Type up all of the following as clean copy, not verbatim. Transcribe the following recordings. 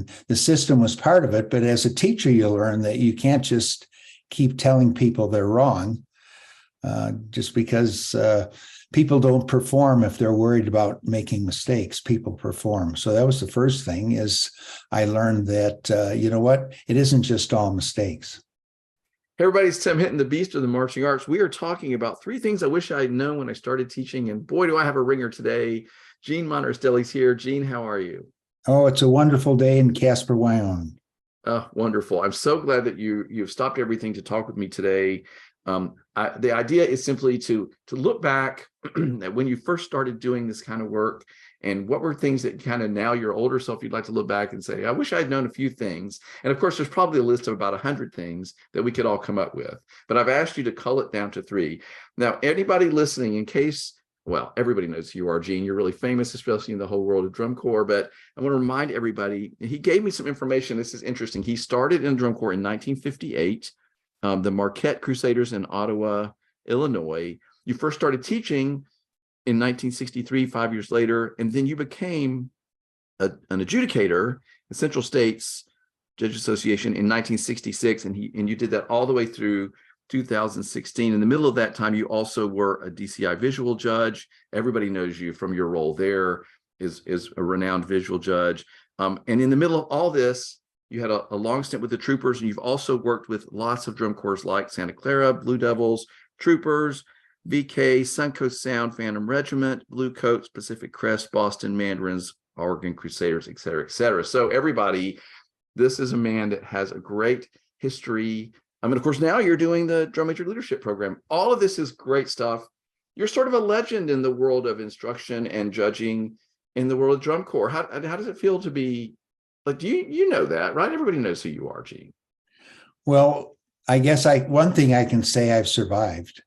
And the system was part of it. But as a teacher, you learn that you can't just keep telling people they're wrong just because people don't perform if they're worried about making mistakes. People perform. So that was the first thing, is I learned that, you know what, it isn't just all mistakes. Hey everybody, it's Tim Hinton, the Beast of the Marching Arts. We are talking about 3 things I wish I had known when I started teaching, and boy, do I have a ringer today. Gene Monterastelli's here. Gene, how are you? Oh, it's a wonderful day in Casper, Wyoming. Oh, wonderful. I'm so glad that you've stopped everything to talk with me today. The idea is simply to look back at when you first started doing this kind of work, and what were things that kind of now your older self you'd like to look back and say, I wish I'd known a few things. And of course, there's probably a list of about 100 things that we could all come up with. But I've asked you to cull it down to 3. Now, anybody listening, in case, well, everybody knows who you are, Gene. You're really famous, especially in the whole world of drum corps. But I want to remind everybody, he gave me some information. This is interesting. He started in drum corps in 1958. The Marquette Crusaders in Ottawa, Illinois. You first started teaching in 1963, 5 years later, and then you became an adjudicator in Central States Judge Association in 1966, and you did that all the way through 2016. In the middle of that time, you also were a DCI visual judge. Everybody knows you from your role there is a renowned visual judge. And in the middle of all this, you had a long stint with the Troopers, and you've also worked with lots of drum corps like Santa Clara, Blue Devils, Troopers, VK, Suncoast Sound, Phantom Regiment, Blue Coats, Pacific Crest, Boston Mandarins, Oregon Crusaders, et cetera, et cetera. So everybody, this is a man that has a great history. I mean, of course, now you're doing the Drum Major Leadership Program. All of this is great stuff. You're sort of a legend in the world of instruction and judging in the world of drum corps. How does it feel to be, like, you know that, right? Everybody knows who you are, Gene. Well, I guess one thing I can say, I've survived.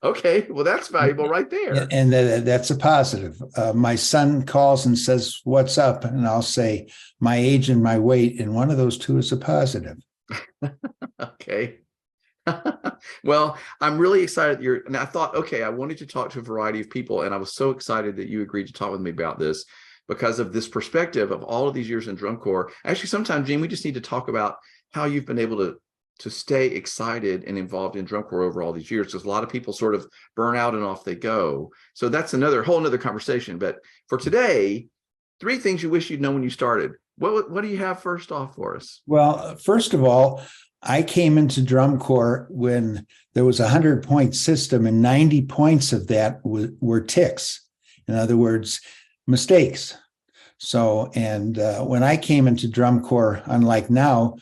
Okay, well, that's valuable right there. And that's a positive. My son calls and says, what's up? And I'll say, my age and my weight. And one of those 2 is a positive. Okay. Well, I'm really excited that and I thought, okay, I wanted to talk to a variety of people, and I was so excited that you agreed to talk with me about this because of this perspective of all of these years in drum corps. Actually, sometimes, Gene, we just need to talk about how you've been able to stay excited and involved in drum corps over all these years, because a lot of people sort of burn out and off they go. So that's whole another conversation. But for today, 3 things you wish you'd known when you started. What do you have first off for us? Well, first of all, I came into drum corps when there was a 100-point system, and 90 points of that were ticks. In other words, mistakes. So, and when I came into drum corps, unlike now,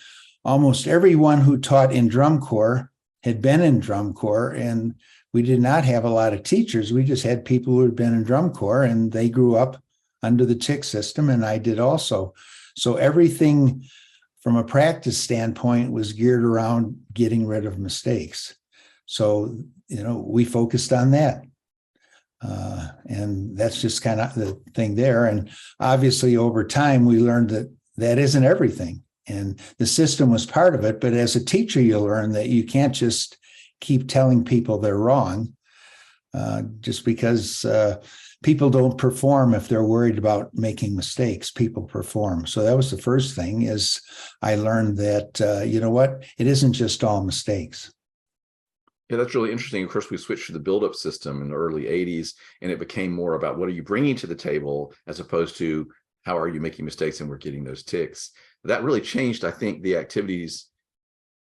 almost everyone who taught in drum corps had been in drum corps, and we did not have a lot of teachers. We just had people who had been in drum corps, and they grew up under the tick system, and I did also. So everything from a practice standpoint was geared around getting rid of mistakes. So, we focused on that. And that's just kind of the thing there. And obviously over time, we learned that isn't everything. And the system was part of it. But as a teacher, you learn that you can't just keep telling people they're wrong just because people don't perform if they're worried about making mistakes. People perform. So that was the first thing, is I learned that, you know what, it isn't just all mistakes. Yeah, that's really interesting. Of course, we switched to the build-up system in the early 80s, and it became more about what are you bringing to the table as opposed to how are you making mistakes and we're getting those ticks. That really changed, I think, the activities,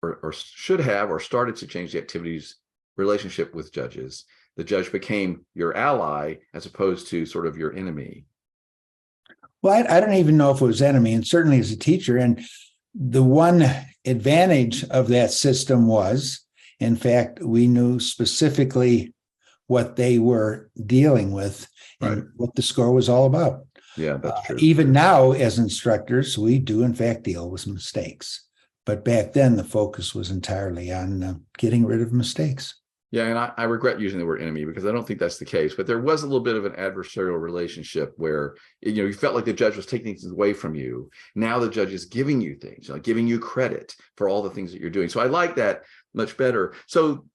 or should have, or started to change the activities relationship with judges. The judge became your ally as opposed to sort of your enemy. Well, I don't even know if it was enemy, and certainly as a teacher. And the one advantage of that system was, in fact, we knew specifically what they were dealing with and what the score was all about. Yeah, that's true. Even now, as instructors, we do, in fact, deal with mistakes. But back then, the focus was entirely on getting rid of mistakes. Yeah, and I regret using the word enemy because I don't think that's the case. But there was a little bit of an adversarial relationship where you felt like the judge was taking things away from you. Now the judge is giving you things, giving you credit for all the things that you're doing. So I like that much better. So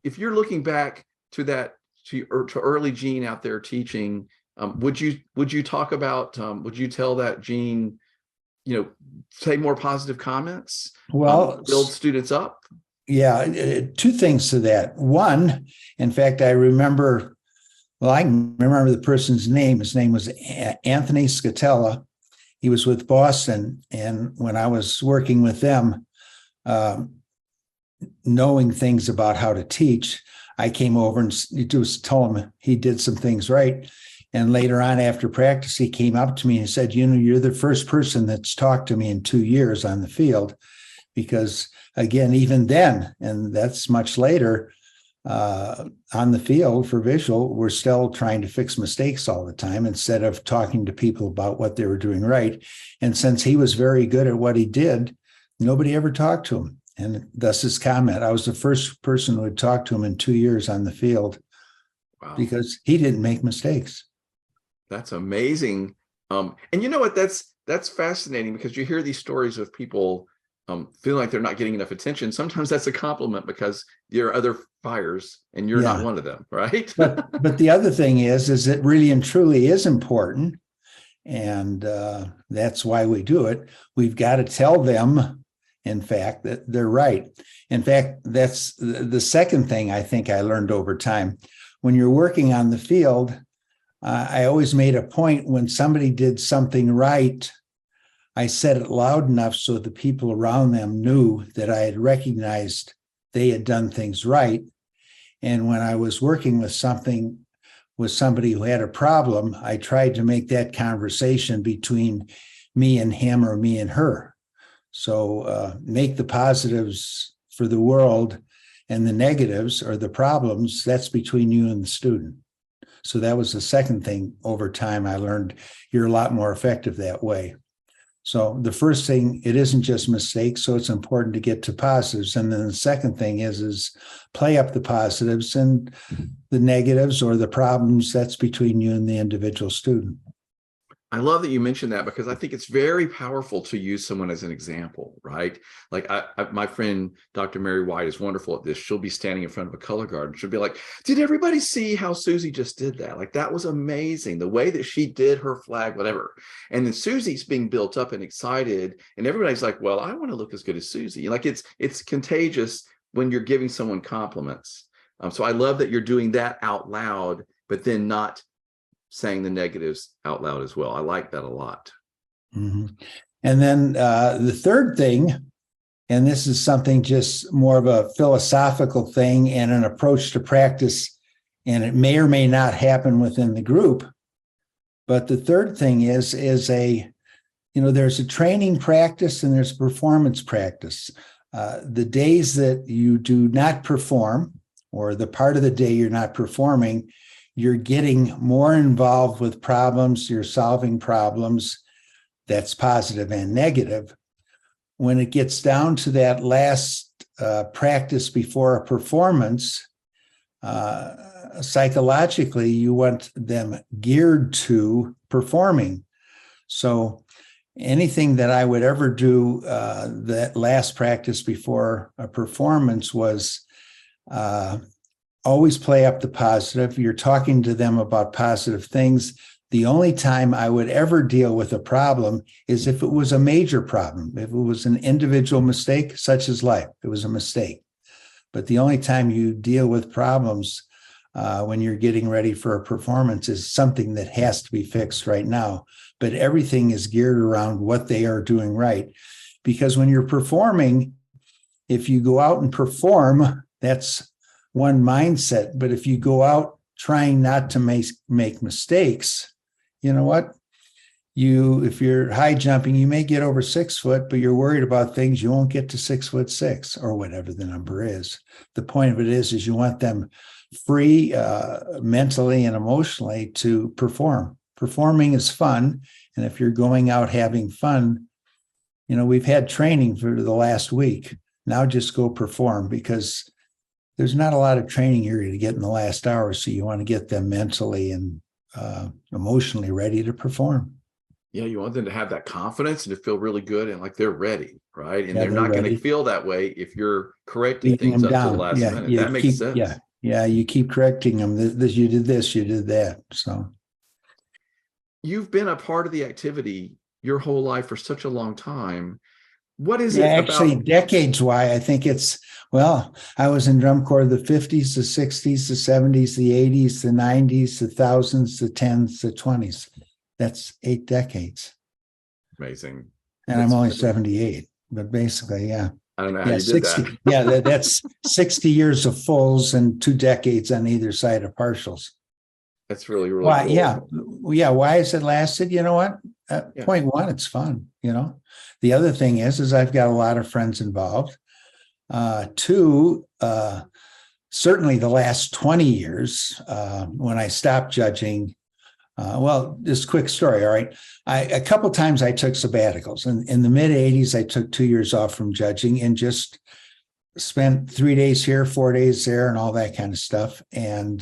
if you're looking back to that to early Gene out there teaching, would you talk about would you tell that Gene say more positive comments, Well, build students up? yeah, two things to that. One, in fact, I remember, well, I can remember the person's name. His name was Anthony Scatella. He was with Boston. And when I was working with them, knowing things about how to teach, I came over and just told him he did some things right. And later on, after practice, he came up to me and said, you're the first person that's talked to me in 2 years on the field. Because again, even then, and that's much later, on the field for visual, we're still trying to fix mistakes all the time instead of talking to people about what they were doing right. And since he was very good at what he did, nobody ever talked to him. And thus his comment, I was the first person who would talk to him in 2 years on the field. Wow. Because he didn't make mistakes. That's amazing. And you know what, that's fascinating, because you hear these stories of people feeling like they're not getting enough attention. Sometimes that's a compliment, because there are other fires and you're not one of them, right? but the other thing is it really and truly is important. And that's why we do it. We've got to tell them, in fact, that they're right. In fact, that's the second thing I think I learned over time. When you're working on the field, I always made a point when somebody did something right, I said it loud enough so the people around them knew that I had recognized they had done things right. And when I was working with somebody who had a problem, I tried to make that conversation between me and him or me and her. So make the positives for the world, and the negatives or the problems, that's between you and the student. So that was the second thing over time I learned. You're a lot more effective that way. So the first thing, it isn't just mistakes, so it's important to get to positives. And then the second thing is play up the positives, and the negatives or the problems, that's between you and the individual student. I love that you mentioned that, because I think it's very powerful to use someone as an example, right? Like my friend, Dr. Mary White, is wonderful at this. She'll be standing in front of a color guard and she'll be like, did everybody see how Susie just did that? Like, that was amazing. The way that she did her flag, whatever. And then Susie's being built up and excited, and everybody's like, well, I want to look as good as Susie. Like, it's contagious when you're giving someone compliments. So I love that you're doing that out loud, but then not saying the negatives out loud as well. I like that a lot. Mm-hmm. And then the third thing, and this is something just more of a philosophical thing and an approach to practice, and it may or may not happen within the group. But the third thing is there's a training practice and there's performance practice. The days that you do not perform, or the part of the day you're not performing, you're getting more involved with problems, you're solving problems. That's positive and negative. When it gets down to that last practice before a performance, psychologically, you want them geared to performing. So anything that I would ever do that last practice before a performance was always play up the positive. You're talking to them about positive things. The only time I would ever deal with a problem is if it was a major problem. If it was an individual mistake, such as life, it was a mistake. But the only time you deal with problems when you're getting ready for a performance is something that has to be fixed right now. But everything is geared around what they are doing right. Because when you're performing, if you go out and perform, that's one mindset. But if you go out trying not to make mistakes, you know what? If you're high jumping, you may get over 6 foot, but you're worried about things, you won't get to 6'6" or whatever the number is. The point of it is you want them free mentally and emotionally to perform. Performing is fun. And if you're going out having fun, we've had training for the last week. Now just go perform, because there's not a lot of training you're going to get in the last hour. So you want to get them mentally and emotionally ready to perform. Yeah, you want them to have that confidence and to feel really good and like they're ready, right? And Yeah, they're not going to feel that way if you're correcting beating things them up to down. the last minute. That makes sense. Yeah, you keep correcting them. You did this, you did that. So you've been a part of the activity your whole life for such a long time. What is Yeah, it actually, about? decades why I think it's, well, I was in drum corps the 50s, the 60s, the 70s, the 80s, the 90s, the thousands, the tens, the 20s. That's 8 decades. Amazing. And I'm That's only really, 78, but basically, yeah. I don't know how Yeah, you did that. 60. Yeah, that's 60 years of fulls and 2 decades on either side of partials. That's really, really Why? cool. Yeah. Yeah. Why has it lasted? You know what? Yeah. Point one, it's fun. The other thing is I've got a lot of friends involved. Two, certainly the last 20 years, when I stopped judging. Well, this quick story. All right. A couple times I took sabbaticals. In the mid 80s, I took 2 years off from judging and just spent 3 days here, 4 days there, and all that kind of stuff. And,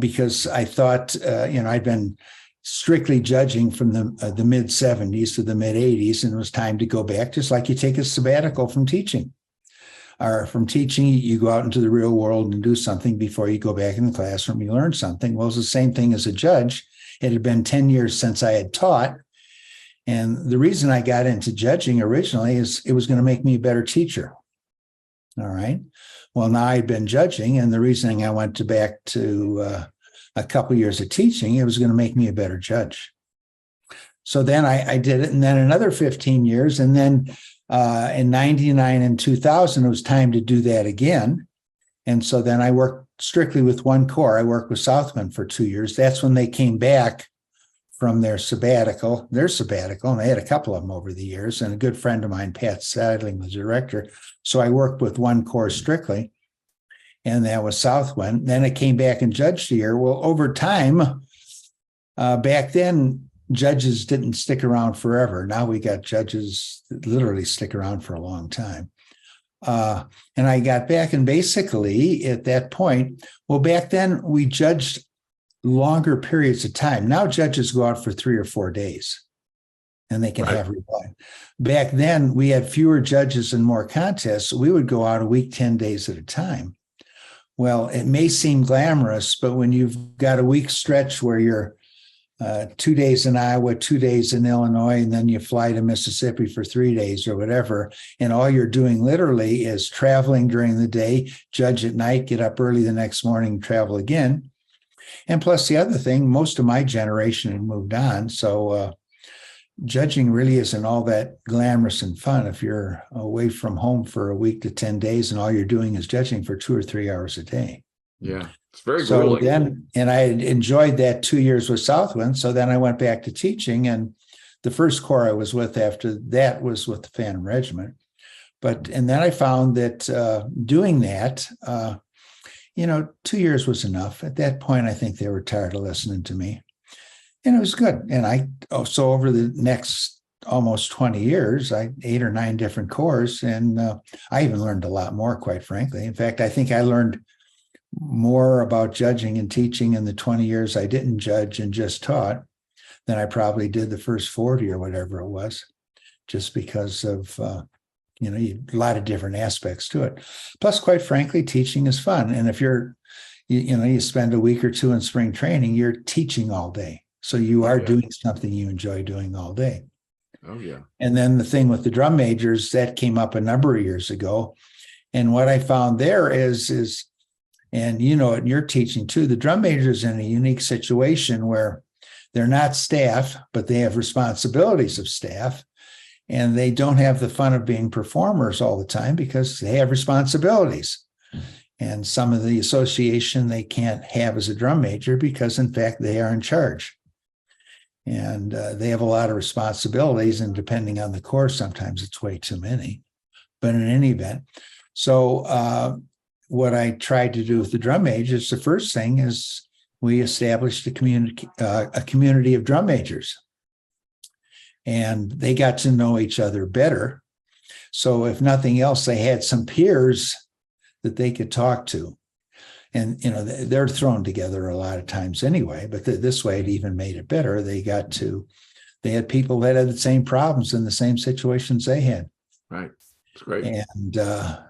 because I thought, I'd been strictly judging from the mid 70s to the mid 80s, and it was time to go back, just like you take a sabbatical from teaching. Or from teaching, you go out into the real world and do something before you go back in the classroom, you learn something. Well, it's the same thing as a judge. It had been 10 years since I had taught. And the reason I got into judging originally is it was going to make me a better teacher. All right. Well, now I'd been judging, and the reason I went back to a couple of years of teaching, it was going to make me a better judge. So then I did it, and then another 15 years, and then in 99 and 2000, it was time to do that again. And so then I worked strictly with one corps. I worked with Southman for 2 years. That's when they came back from their sabbatical, and they had a couple of them over the years. And a good friend of mine, Pat Sadling, was the director. So I worked with one corps strictly, and that was Southwind. Then I came back and judged a year. Well, over time, back then, judges didn't stick around forever. Now we got judges that literally stick around for a long time. And I got back, and basically at that point, well, back then we judged longer periods of time. Now judges go out for 3 or 4 days and they can have reply. Back then we had fewer judges and more contests. So we would go out a week, 10 days at a time. Well, it may seem glamorous, but when you've got a week stretch where you're 2 days in Iowa, 2 days in Illinois, and then you fly to Mississippi for 3 days or whatever, and all you're doing literally is traveling during the day, judge at night, get up early the next morning, travel again. And plus the other thing, most of my generation had moved on, so judging really isn't all that glamorous and fun if you're away from home for a week to 10 days and all you're doing is judging for 2 or 3 hours a day. Yeah, it's very So grueling. and I enjoyed that 2 years with Southwind. So then I went back to teaching, and the first corps I was with after that was with the Phantom Regiment. And then I found that doing that, 2 years was enough. At that point, I think they were tired of listening to me, and it was good. And so over the next almost 20 years, 8 or 9 different corps, and I even learned a lot more, quite frankly. In fact, I think I learned more about judging and teaching in the 20 years I didn't judge and just taught than I probably did the first 40 or whatever it was, just because of, a lot of different aspects to it. Plus, quite frankly, teaching is fun. And if you spend a week or 2 in spring training, you're teaching all day. So you are doing something you enjoy doing all day. Oh, yeah. And then the thing with the drum majors, that came up a number of years ago. And what I found there is and in your teaching too, the drum majors in a unique situation where they're not staff, but they have responsibilities of staff, and they don't have the fun of being performers all the time because they have responsibilities. And some of the association they can't have as a drum major because, in fact, they are in charge. And they have a lot of responsibilities, and depending on the course, sometimes it's way too many. But in any event, so what I tried to do with the drum majors, the first thing is we established a community of drum majors, and they got to know each other better. So if nothing else, they had some peers that they could talk to. And, they're thrown together a lot of times anyway, but this way it even made it better. They had people that had the same problems in the same situations they had. Right. It's great. And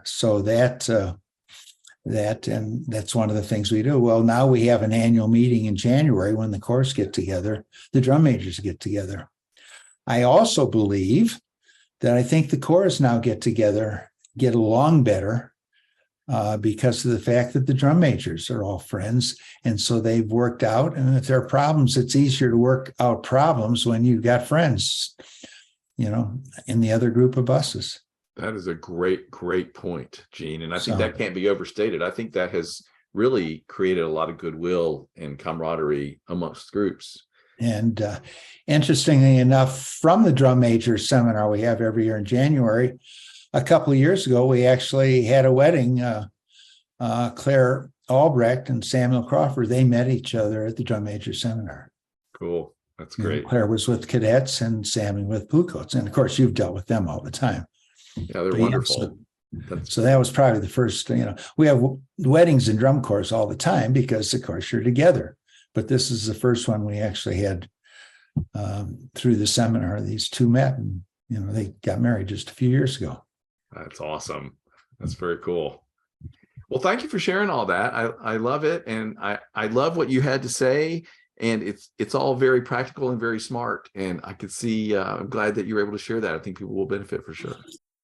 so that that, and that's one of the things we do. Well, now we have an annual meeting in January when the corps get together, the drum majors get together. I also believe that I think the corps now get together, get along better because of the fact that the drum majors are all friends. And so they've worked out. And if there are problems, it's easier to work out problems when you've got friends, in the other group of buses. That is a great point, Gene. And I think that can't be overstated. I think that has really created a lot of goodwill and camaraderie amongst groups. And interestingly enough, from the drum major seminar we have every year in January, a couple of years ago, we actually had a wedding. Claire Albrecht and Samuel Crawford, they met each other at the drum major seminar. Cool. That's great. Claire was with cadets and Samuel with bluecoats. And of course, you've dealt with them all the time. Yeah, they're wonderful. So that was probably the first, we have weddings and drum corps all the time because, of course, you're together. But this is the first one we actually had through the seminar. These two met and, they got married just a few years ago. That's awesome. That's very cool. Well, thank you for sharing all that. I love it. And I love what you had to say. And it's all very practical and very smart. And I could see, I'm glad that you were able to share that. I think people will benefit for sure.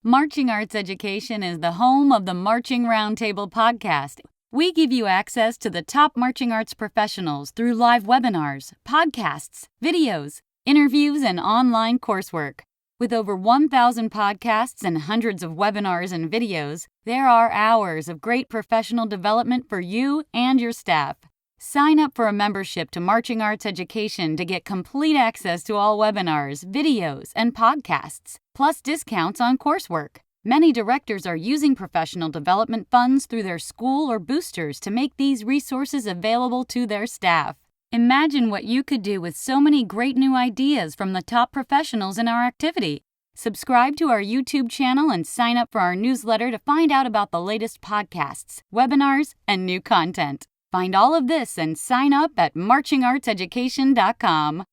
Marching Arts Education is the home of the Marching Roundtable podcast. We give you access to the top marching arts professionals through live webinars, podcasts, videos, interviews, and online coursework. With over 1,000 podcasts and hundreds of webinars and videos, there are hours of great professional development for you and your staff. Sign up for a membership to Marching Arts Education to get complete access to all webinars, videos, and podcasts, plus discounts on coursework. Many directors are using professional development funds through their school or boosters to make these resources available to their staff. Imagine what you could do with so many great new ideas from the top professionals in our activity. Subscribe to our YouTube channel and sign up for our newsletter to find out about the latest podcasts, webinars, and new content. Find all of this and sign up at marchingartseducation.com.